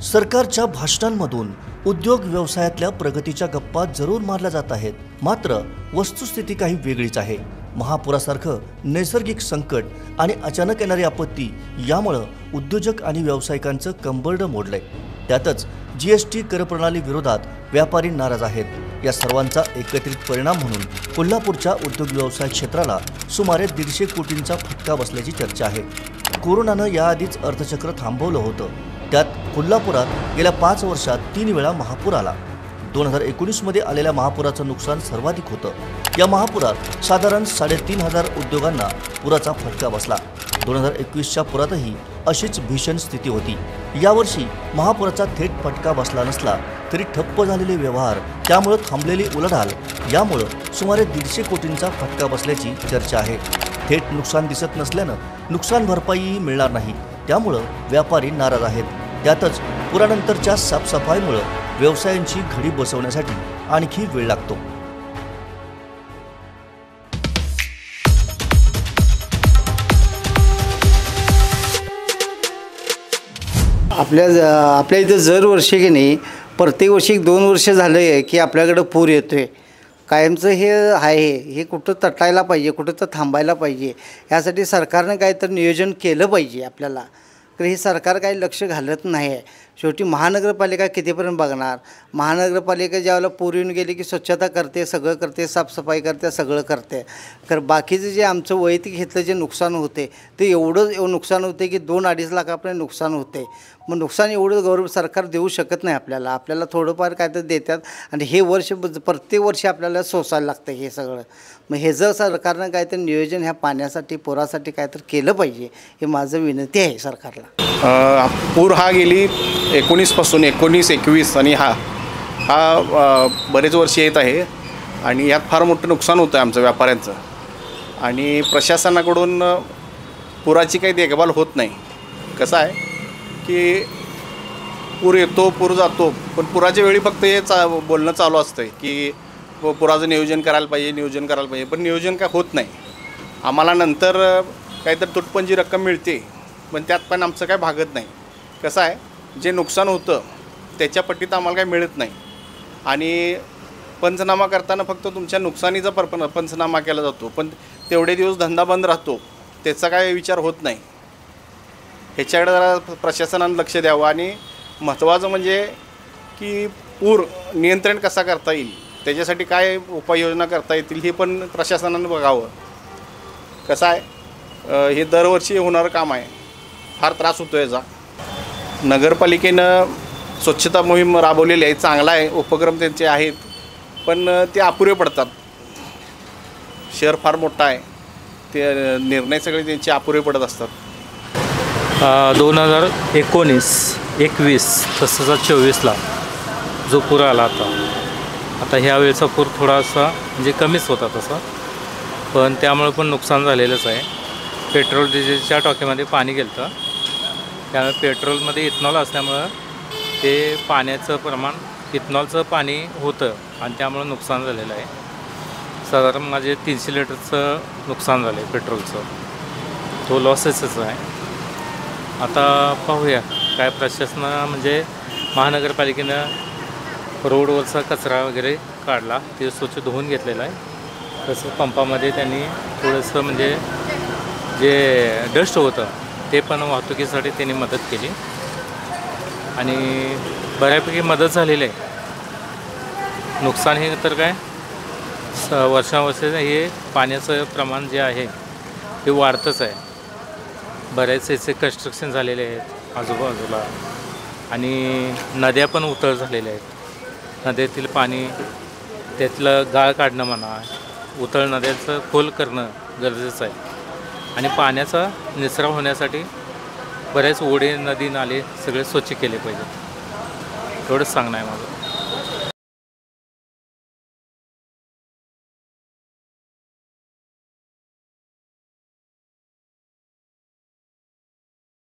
सरकारच्या भाषणांमधून उद्योग व्यवसायातल्या प्रगतीच्या गप्पा जरूर मारल्या जात आहेत, मात्र वस्तुस्थिती काही वेगळीच आहे। महापुरासारखं नैसर्गिक संकट आणि अचानक येणारी आपत्ती यामुळे उद्योजक आणि व्यावसायिकांचं कंबरडं मोडलंय। त्यातच जीएसटी कर प्रणाली विरोधात व्यापारी नाराज आहेत। या सर्वांचा एकत्रित परिणाम म्हणून कोल्हापूरच्या उद्योग व्यवसाय क्षेत्राला सुमारे 150 कोटींचा फटका बसल्याची चर्चा आहे। कोरोनानं याआधीच अर्थचक्र थांबवलं होतं, त्यात कोल्हापुरात गेल्या 5 वर्षात 3 वेळा महापूर आला। 2019 मध्ये आलेल्या महापुराचं नुकसान सर्वाधिक होतं। या महापुरात साधारण 3,500 उद्योगांना पुराचा फटका बसला। 2021च्या पुरातही अशीच भीषण स्थिती होती। यावर्षी महापुराचा थेट फटका बसला नसला तरी ठप्प झालेले व्यवहार, त्यामुळे थांबलेली उलाढाल यामुळे सुमारे 150 कोटींचा फटका बसल्याची चर्चा आहे। थेट नुकसान दिसत नसल्यानं नुकसान भरपाईही मिळणार नाही, त्यामुळे व्यापारी नाराज आहेत। त्यातच पुरानंतरच्या साफसफाईमुळे व्यवसायांची घडी बसवण्यासाठी आणखी वेळ लागतो। आपल्या इथं दरवर्षी की नाही, प्रत्येक वर्षी 2 वर्ष झालं आहे की आपल्याकडं पूर येतो आहे। कायमचं हे आहे, हे कुठं तटायला पाहिजे, कुठं तर थांबायला पाहिजे। यासाठी सरकारनं काहीतरी नियोजन केलं पाहिजे आपल्याला। तर हे सरकार काही लक्ष घालत नाही आहे। शेवटी महानगरपालिका कितीपर्यंत बघणार? महानगरपालिका ज्यावेळेला पूर येऊन गेली की स्वच्छता करते, सगळं करते, साफसफाई करते, सगळं करते। तर बाकीचं जे आमचं वैयक्तिक घेतलं जे नुकसान होते ते एवढं नुकसान होते की 2-2.5 लाखापर्यंत नुकसान होते। मग नुकसान एवढं गौरव सरकार देऊ शकत नाही आपल्याला। आपल्याला थोडंफार काय तर देतात आणि हे वर्ष प्रत्येक वर्षी आपल्याला सोसायला लागतं हे सगळं। मग हे जर सरकारनं काय तर नियोजन ह्या पाण्यासाठी, पुरासाठी काय तर केलं पाहिजे, हे माझं विनंती आहे सरकारला। पूर हा गेली 19 पासून 19-21 आणि हा बरेच वर्ष येत आहे आणि यात फार मोठं नुकसान होतं आमचं व्यापाऱ्यांचं। आणि प्रशासनाकडून पुराची काही देखभाल होत नाही। कसं आहे की पूर येतो, पूर जातो, पण पुराच्या वेळी फक्त हे बोलणं चालू असतं की पुराचं नियोजन करायला पाहिजे, पण नियोजन काय होत नाही। आम्हाला नंतर काहीतरी तुटपुंजी रक्कम मिळते, पण त्यात पण आमचं काय भागत नाही। कसं आहे, जे नुकसान होतं त्याच्या पट्टीत आम्हाला काय मिळत नाही। आणि पंचनामा करताना फक्त तुमच्या नुकसानीचा पंचनामा केला जातो, पण तेवढे दिवस धंदा बंद राहतो, त्याचा काय विचार होत नाही। ह्याच्याकडे जरा प्रशासनानं लक्ष द्यावं। आणि महत्त्वाचं म्हणजे की पूर नियंत्रण कसा करता येईल, त्याच्यासाठी काय उपाययोजना करता येतील हे पण प्रशासनानं बघावं। कसं आहे, हे दरवर्षी होणारं काम आहे, फार त्रास होतो याचा। नगरपालिकेनं स्वच्छता मोहीम राबवलेली आहे, चांगला आहे, उपक्रम त्यांचे आहेत, पण ते अपुरे पडतात। शहर फार मोठं आहे, ते निर्णय सगळे त्यांचे अपुरे पडत असतात। 2019, 21 तसंच 24ला जो पूर आला आता ह्यावेळेचा पूर थोडासा म्हणजे कमीच होता तसा, पण त्यामुळे पण नुकसान झालेलंच आहे। पेट्रोल डिझेलच्या टाकीमध्ये पाणी गेलं, त्यामुळे पेट्रोलमध्ये इथनॉल असल्यामुळं ते पाण्याचं प्रमाण, इथनॉलचं पाणी होतं आणि त्यामुळं नुकसान झालेलं आहे। साधारण माझे 300 लिटरचं नुकसान झालं आहे पेट्रोलचं, तो लॉसेसच आहे। आता पाहूया काय प्रशासना म्हणजे महानगरपालिकेनं रोडवरचा कचरा वगैरे काढला, ते स्वच्छ धुवून घेतलेला आहे। तसं पंपामध्ये त्यांनी थोडंसं म्हणजे जे डस्ट होतं ते पण वाहतुकीसाठी त्यांनी मदत केली आणि बऱ्यापैकी मदत झालेली आहे। नुकसान हे तर काय वर्षावर्षी हे पाण्याचं प्रमाण जे आहे ते वाढतंच आहे। बरेच याचे कन्स्ट्रक्शन झालेले आहेत आजूबाजूला आणि नद्या पण उथळ झालेल्या आहेत। नद्यातील पाणी, त्यातलं गाळ काढणं म्हणा, उथळ नद्याचं खोल करणं गरजेचं आहे। आणि पाण्याचा निचरा होण्यासाठी बरेच ओढे, नदी, नाले सगळे स्वच्छ केले पाहिजेत, एवढंच सांगणं आहे माझं।